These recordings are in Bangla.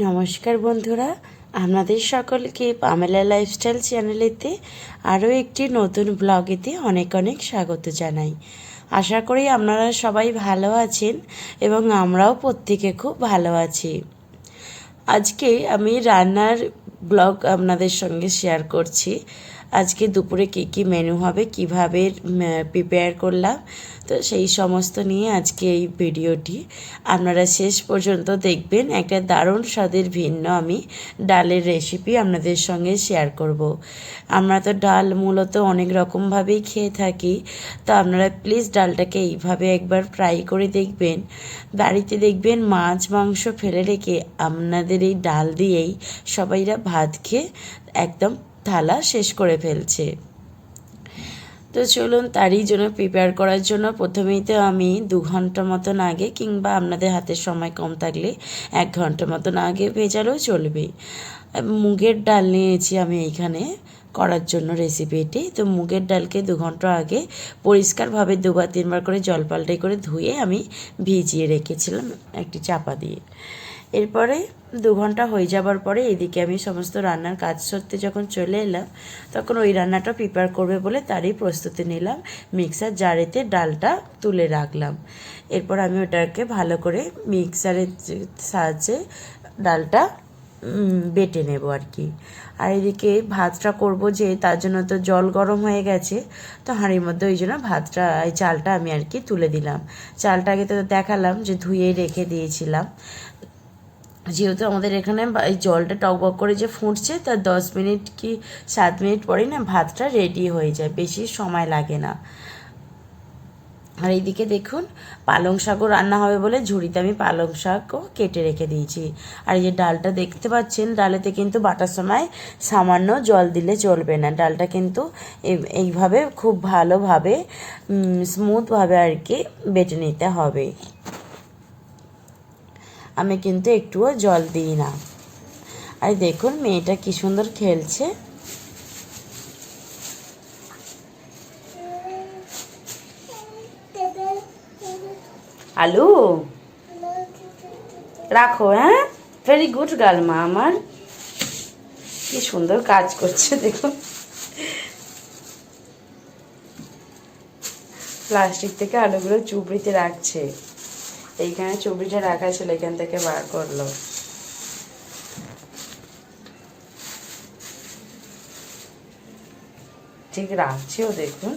নমস্কার বন্ধুরা, আপনাদের সকলকে পামেলা লাইফস্টাইল চ্যানেলেতে আরও একটি নতুন ব্লগেতে অনেক অনেক স্বাগত জানাই। আশা করি আপনারা সবাই ভালো আছেন এবং আমরাও প্রত্যেকে খুব ভালো আছি। আজকে আমি রান্নার ব্লগ আপনাদের সঙ্গে শেয়ার করছি। আজকে দুপুরে কী কী মেনু হবে, কিভাবে প্রিপেয়ার করলাম, তো সেই সমস্ত নিয়ে আজকে এই ভিডিওটি আপনারা শেষ পর্যন্ত দেখবেন। একটা দারুণ স্বাদের ভিন্ন আমি ডালের রেসিপি আপনাদের সঙ্গে শেয়ার করব। আমরা তো ডাল মূলত অনেক রকমভাবেই খেয়ে থাকি, তো আপনারা প্লিজ ডালটাকে এইভাবে একবার ট্রাই করে দেখবেন। বাড়িতে দেখবেন মাছ মাংস ফেলে রেখে আপনাদের এই ডাল দিয়েই সবাইরা ভাত খেয়ে একদম থালা শেষ করে ফেলছে। তো চলুন তারই জন্য প্রিপেয়ার করার জন্য প্রথমেই তো আমি 2 ঘন্টা মতন আগে, কিংবা আপনাদের হাতের সময় কম থাকলে 1 ঘন্টা মতন আগে ভেজালেও চলবে, মুগের ডাল নিয়েছি আমি এইখানে করার জন্য রেসিপিটি। তো মুগের ডালকে 2 ঘন্টা আগে পরিষ্কারভাবে 2-3 বার করে জল পাল্টাই করে ধুয়ে আমি ভিজিয়ে রেখেছিলাম একটি চাপা দিয়ে। এরপরে 2 ঘন্টা হয়ে যাবার পরে এদিকে আমি সমস্ত রান্নার কাজ করতে যখন চলে এলাম, তখন ওই রান্নাটা প্রিপেয়ার করবে বলে তারই প্রস্তুতি নিলাম। মিক্সার জারেতে ডালটা তুলে রাখলাম। এরপর আমি ওটাকে ভালো করে মিক্সারের সাহায্যে ডালটা বেটে নেব আর কি। আর এদিকে ভাতটা করব, যে তার জন্য তো জল গরম হয়ে গেছে, তো হাঁড়ির মধ্যে ওই জন্য ভাতটা, এই চালটা আমি আর কি তুলে দিলাম। চালটা আগে তো দেখালাম যে ধুয়ে রেখে দিয়েছিলাম। যেহেতু আমাদের এখানে এই জলটা টকবক করে যে ফুটছে, তার 10 মিনিট কি 7 মিনিট পরেই না ভাতটা রেডি হয়ে যায়, বেশি সময় লাগে না। আর এইদিকে দেখুন পালং শাকও রান্না হবে বলে ঝুড়িতে আমি পালং শাকও কেটে রেখে দিয়েছি। আর এই যে ডালটা দেখতে পাচ্ছেন, ডালেতে কিন্তু বাটার সময় সামান্য জল দিলে চলবে না। ডালটা কিন্তু এইভাবে খুব ভালোভাবে স্মুথভাবে আর কি বেটে নিতে হবে। আমি কিন্তু একটুও জল দিই না। আর দেখুন মেয়েটা কি সুন্দর খেলছে। আলু রাখো, হ্যাঁ, ভেরি গুড গার্ল মা আমার। কি সুন্দর কাজ করছে দেখুন। প্লাস্টিক থেকে আলুগুলো চুবড়িতে রাখছে। এইখানে চুবড়িটা রাখা ছিল, এখান থেকে বার করলো। ঠিক রাখছেও দেখুন।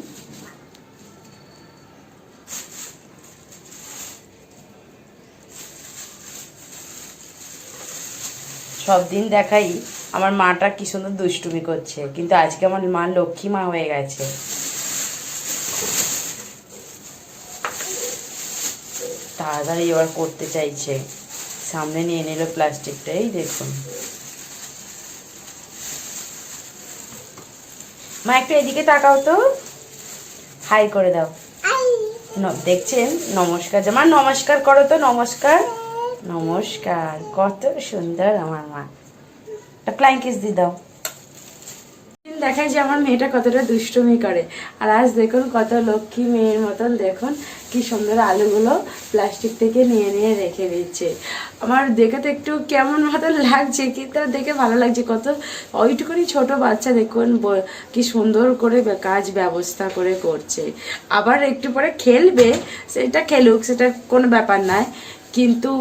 সব দিন দেখাই আমার মাটা কি সুন্দর দুষ্টুমি করছে, কিন্তু আজকে আমার মা লক্ষ্মী মা হয়ে গেছে। তাড়াতাড়ি এবার করতে চাইছে, সামনে নিয়ে নিল প্লাস্টিকটা। এই দেখুন মা, একটু এদিকে তাকাও তো, হাই করে দাও। দেখছেন, নমস্কার মা, নমস্কার করো তো, নমস্কার নমস্কার। কত সুন্দর আমার মা। একটা ফ্লাইং কিস দিয়ে দাও। দেখায় যে আমার মেয়েটা কতটা দুষ্টুমি করে। আর আজ দেখুন কত লক্ষ্মী মেয়ের মতন, দেখুন কি সুন্দর আলুগুলো প্লাস্টিক থেকে নিয়ে নিয়ে রেখে দিচ্ছে। আমার দেখে তো একটু কেমন মতন লাগছে, কিন্তু দেখে ভালো লাগছে। কত ওইটুকুনি ছোট বাচ্চা দেখুন কি সুন্দর করে কাজ ব্যবস্থা করে করছে। আবার একটু পরে খেলবে, সেটা খেলুক, সেটা কোনো ব্যাপার নয়। কিন্তু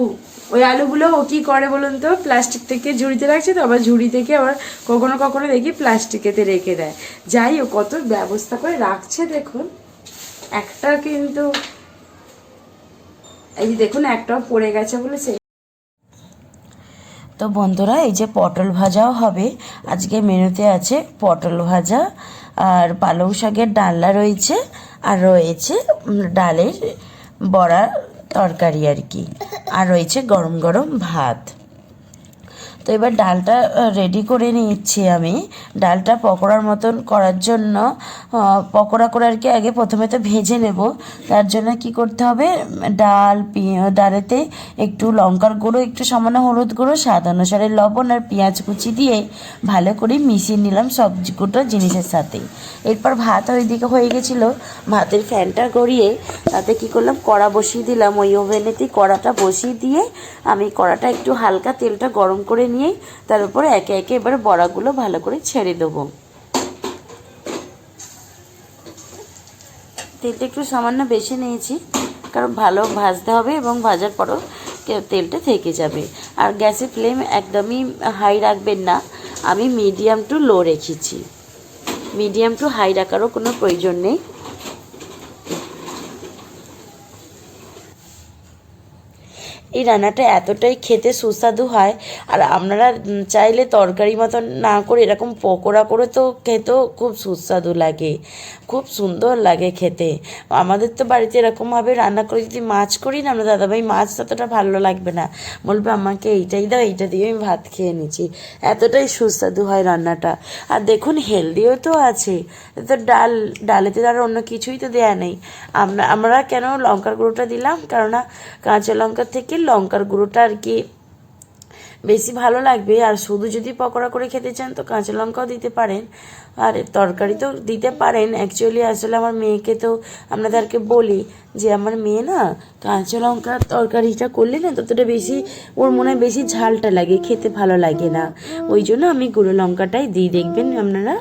ওই আলুগুলো ও কী করে বলুন তো, প্লাস্টিক থেকে ঝুড়িতে রাখছে, তো আবার ঝুড়ি থেকে আবার কখনো কখনো দেখি প্লাস্টিকেতে রেখে দেয়। যাই ও কত ব্যবস্থা করে রাখছে দেখুন। একটা কিন্তু এই যে দেখুন একটাও পড়ে গেছে বলে সেই। তো বন্ধুরা, এই যে পটল ভাজাও হবে আজকে। মেনুতে আছে পটল ভাজা, আর পালং শাকের ডালনা রয়েছে, আর রয়েছে ডালের বড়া তরকারি আর কি, আর রয়েছে গরম গরম ভাত। তো এবার ডালটা রেডি করে নিচ্ছি আমি। ডালটা পকোড়ার মতন করার জন্য পকোড়া করে আর কি আগে প্রথমে তো ভেজে নেব। তার জন্য কি করতে হবে, ডালেতে একটু লঙ্কার গুঁড়ো, একটু সামান্য হলুদ গুঁড়ো, স্বাদ অনুসারে লবণ আর পেঁয়াজ কুচি দিয়ে ভালো করে মিশিয়ে নিলাম সবগুলো জিনিসের সাথেই। এরপর ভাত ওইদিকে হয়ে গেছিলো, ভাতের ফ্যানটা গড়িয়ে তাতে কি করলাম, কড়া বসিয়ে দিলাম। ওই ওভেনেতেই কড়াটা বসিয়ে দিয়ে আমি কড়াটা একটু হালকা তেলটা গরম করে নিয়ে তার উপরে একে একে এবার বড়াগুলো ভালো করে ছেড়ে দেবো। তেলটা একটু সামান্য বেশি নিয়েছি, কারণ ভালো ভাজতে হবে এবং ভাজার পরও তেলটা থেকে যাবে। আর গ্যাসের ফ্লেম একদমই হাই রাখবেন না, আমি মিডিয়াম টু লো রেখেছি। মিডিয়াম টু হাই রাখারও কোনো প্রয়োজন নেই। এই রান্নাটা এতটাই খেতে সুস্বাদু হয়। আর আপনারা চাইলে তরকারি মতন না করে এরকম পকোড়া করে তো খেতেও খুব সুস্বাদু লাগে, খুব সুন্দর লাগে খেতে। আমাদের তো বাড়িতে এরকমভাবে রান্না করে যদি মাছ করি না, আমরা দাদাভাই মাছ ততটা ভালো লাগবে না, বলবে আমাকে এইটাই দাও, এইটা দিয়ে আমি ভাত খেয়ে নিচ্ছি। এতটাই সুস্বাদু হয় রান্নাটা। আর দেখুন হেলদিও তো আছে, তো ডালেতে আর অন্য কিছুই তো দেয়া নেই। আমরা কেন লঙ্কার গুঁড়োটা দিলাম, কেননা কাঁচা লঙ্কার থেকে লঙ্কার গুঁড়োটা আর কি বেশি ভালো লাগবে। আর শুধু যদি পকোড়া করে খেতে চান তো কাঁচা লঙ্কাও দিতে পারেন, আর তরকারি তো দিতে পারেন। অ্যাকচুয়ালি আসলে আমার মেয়েকে তো আপনাদেরকে বলি যে আমার মেয়ে না কাঁচা লঙ্কার তরকারিটা করলে না ততটা বেশি ওর মনে হয় বেশি ঝালটা লাগে, খেতে ভালো লাগে না। ওই জন্য আমি গুঁড়ো লঙ্কাটাই দিই, দেখবেন আপনারা।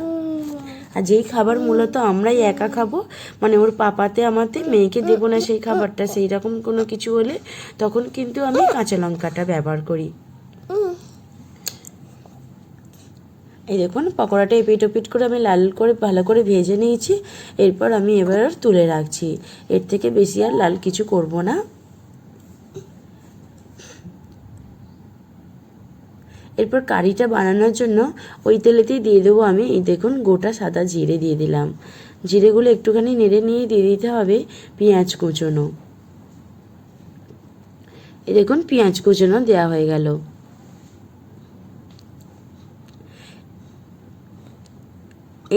আর যেই খাবার মূলত আমরাই একা খাবো, মানে ওর পাপাতে আমাতে মেয়েকে দেবো না সেই খাবারটা, সেই রকম কোনো কিছু হলে তখন কিন্তু আমি কাঁচা লঙ্কাটা ব্যবহার করি। এই দেখুন পকোড়াটা এপিট ওপিট করে আমি লাল করে ভালো করে ভেজে নিয়েছি। এরপর আমি এবার তুলে রাখছি, এর থেকে বেশি আর লাল কিছু করব না। এরপর কারিটা বানানোর জন্য ওই তেলেতেই দিয়ে দেবো আমি, এই দেখুন গোটা সাদা জিরে দিয়ে দিলাম। জিরেগুলো একটুখানি নেড়ে নিয়ে দিয়ে দিতে হবে পেঁয়াজ কুচনো। এই দেখুন পেঁয়াজ কুচনো দেওয়া হয়ে গেল।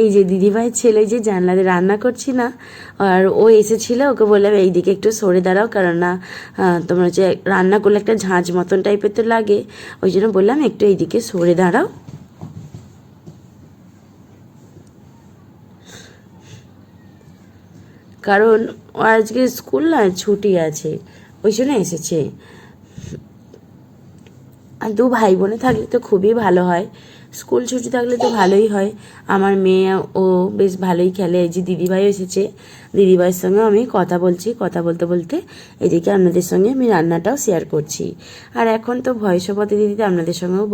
এই যে দিদিভাইয়ের ছেলে যে জানলাতে রান্না করছি না, আর ও এসেছিল, ওকে বললাম এইদিকে একটু সরে দাঁড়াও, কারণ না তোমার হচ্ছে রান্না করলে একটা ঝাঁঝ মতন টাইপের তো লাগে, ওই জন্য বললাম একটু এইদিকে সরে দাঁড়াও। কারণ ও আজকে স্কুল না ছুটি আছে, ওই জন্য এসেছে। আর দু ভাই বোনে থাকলে তো খুবই ভালো হয়, স্কুল ছুটি থাকলে তো ভালোই হয়। আমার মেয়ে ও বেশ ভালোই খেলে। এই যে দিদিভাই এসেছে, দিদিভাইয়ের সঙ্গেও আমি কথা বলছি, কথা বলতে বলতে এদিকে আপনাদের সঙ্গে আমি রান্নাটাও শেয়ার করছি। আর এখন তো ভয়েস ওভার দিতে আপনাদের সঙ্গেও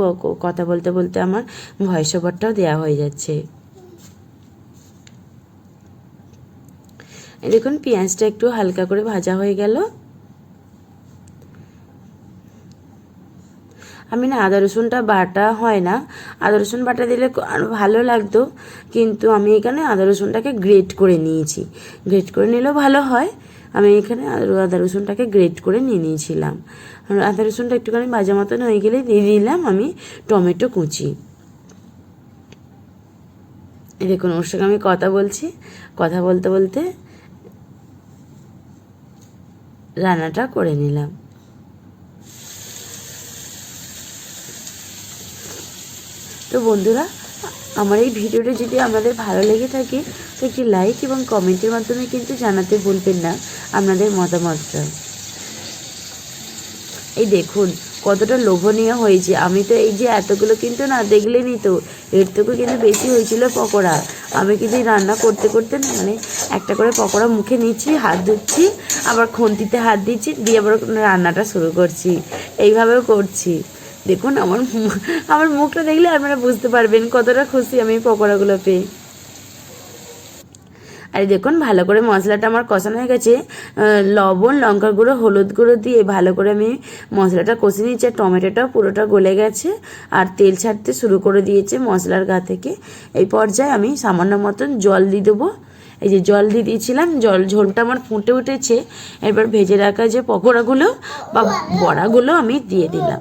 কথা বলতে বলতে আমার ভয়েস ওভারটাও দেওয়া হয়ে যাচ্ছে। দেখুন পেঁয়াজটা একটু হালকা করে ভাজা হয়ে গেল। আমি না আদা রসুনটা বাটা হয় না, আদা রসুন বাটা দিলে আরও ভালো লাগতো, কিন্তু আমি এখানে আদা রসুনটাকে গ্রেট করে নিয়েছি। গ্রেট করে নিলেও ভালো হয়, আমি এখানে আদা রসুনটাকে গ্রেট করে নিয়ে নিয়েছিলাম। আদা রসুনটা একটুখানি ভাজা মতন হয়ে গেলে দিয়ে দিলাম আমি টমেটো কুচি। দেখুন ওর সঙ্গে আমি কথা বলছি, কথা বলতে বলতে রান্নাটা করে নিলাম। তো বন্ধুরা, আমার এই ভিডিওটা যদি আপনাদের ভালো লেগে থাকে তো একটি লাইক এবং কমেন্টের মাধ্যমে কিন্তু জানাতে ভুলবেন না আপনাদের মতামতটা। এই দেখুন কতটা লোভনীয় হয়েছে। আমি তো এই যে এতগুলো কিন্তু না দেখলেনি তো, এর থেকেও কিন্তু বেশি হয়েছিল পকোড়া। আমি কিন্তু রান্না করতে করতে মানে একটা করে পকোড়া মুখে নিচ্ছি, হাত ধুচ্ছি, আবার খুন্তিতে হাত দিচ্ছি, দিয়ে আবার রান্নাটা শুরু করছি, এইভাবেও করছি। দেখুন আমার মুখটা দেখলে আপনারা বুঝতে পারবেন কতটা খুশি আমি পকোড়াগুলো পেয়ে। আর দেখুন ভালো করে মশলাটা আমার কষানো হয়ে গেছে, লবণ, লঙ্কার গুঁড়ো, হলুদ গুঁড়ো দিয়ে ভালো করে আমি মশলাটা কষে নিয়েছি। আর টমেটোটাও পুরোটা গলে গেছে আর তেল ছাড়তে শুরু করে দিয়েছে মশলার গা থেকে। এই পর্যায়ে আমি সামান্য মতন জল দিয়ে দেবো। এই যে জল দিয়ে দিয়েছিলাম, ঝোলটা আমার ফুটে উঠেছে। এরপর ভেজে রাখা যে পকোড়াগুলো বা বড়াগুলো আমি দিয়ে দিলাম।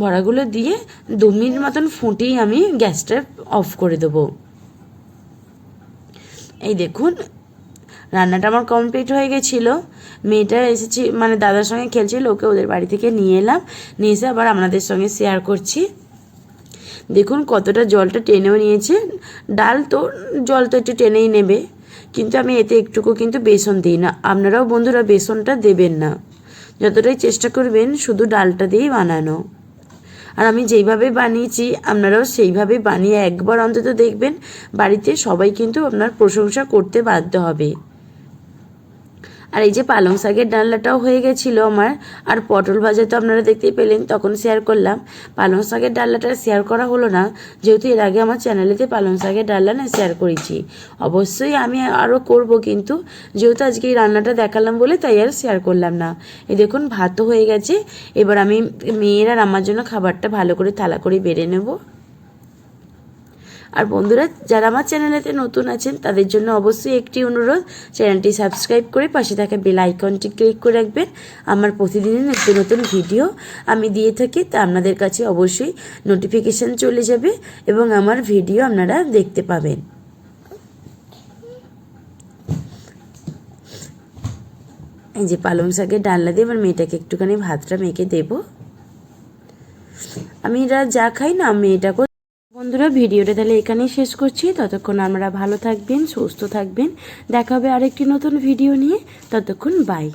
বড়াগুলো দিয়ে 2 মিনিট মতন ফুটিয়ে আমি গ্যাসটা অফ করে দেবো। এই দেখুন রান্নাটা আমার কমপ্লিট হয়ে গেছিলো। মেয়েটা এসেছি মানে দাদার সঙ্গে খেলছিল, ওকে ওদের বাড়ি থেকে নিয়ে এলাম, নিয়ে এসে আবার আপনাদের সঙ্গে শেয়ার করছি। দেখুন কতটা জলটা টেনেও নিয়েছে, ডাল তো জল তো একটু টেনেই নেবে, কিন্তু আমি এতে একটুকু কিন্তু বেসন দিই না। আপনারাও বন্ধুরা বেসনটা দেবেন না, যতটাই চেষ্টা করবেন শুধু ডালটা দিয়েই বানানো। আর আমি যেইভাবে বানিয়েছি আপনারাও সেইভাবে বানিয়ে একবার অন্তত দেখবেন, বাড়িতে সবাই কিন্তু আপনার প্রশংসা করতে বাধ্য হবে। আর এই যে পালং শাকের ডালনাটাও হয়ে গেছিলো আমার। আর পটল ভাজা তো আপনারা দেখতেই পেলেন, তখন শেয়ার করলাম। পালং শাকের ডালনাটা শেয়ার করা হলো না, যেহেতু এর আগে আমার চ্যানেলেতে পালং শাকের ডালনা না শেয়ার করেছি। অবশ্যই আমি আরও করব, কিন্তু যেহেতু আজকে এই রান্নাটা দেখালাম বলে তাই আর শেয়ার করলাম না। এই দেখুন ভাতও হয়ে গেছে। এবার আমি মেয়ের আর আমার জন্য খাবারটা ভালো করে থালা করে বেড়ে নেব। আর বন্ধুরা যারা আমার চ্যানেলেতে নতুন আছেন তাদের জন্য অবশ্যই একটি অনুরোধ, চ্যানেলটি সাবস্ক্রাইব করে পাশে থাকা বেল আইকনটি ক্লিক করে রাখবেন। আমার প্রতিদিনের নতুন নতুন ভিডিও আমি দিয়ে থাকি, তা আপনাদের কাছে অবশ্যই নোটিফিকেশান চলে যাবে এবং আমার ভিডিও আপনারা দেখতে পাবেন। এই যে পালং শাকের ডালনা দিয়ে এবার মেয়েটাকে একটুখানি ভাতটা মেখে দেব। আমি এরা যা খাই না মেয়েটাকে। বন্ধুরা ভিডিওটা তাহলে এখানেই শেষ করছি। ততক্ষণ আমরা ভালো থাকবেন, সুস্থ থাকবেন। দেখা হবে আরেকটি নতুন ভিডিও নিয়ে। ততক্ষণ বাই।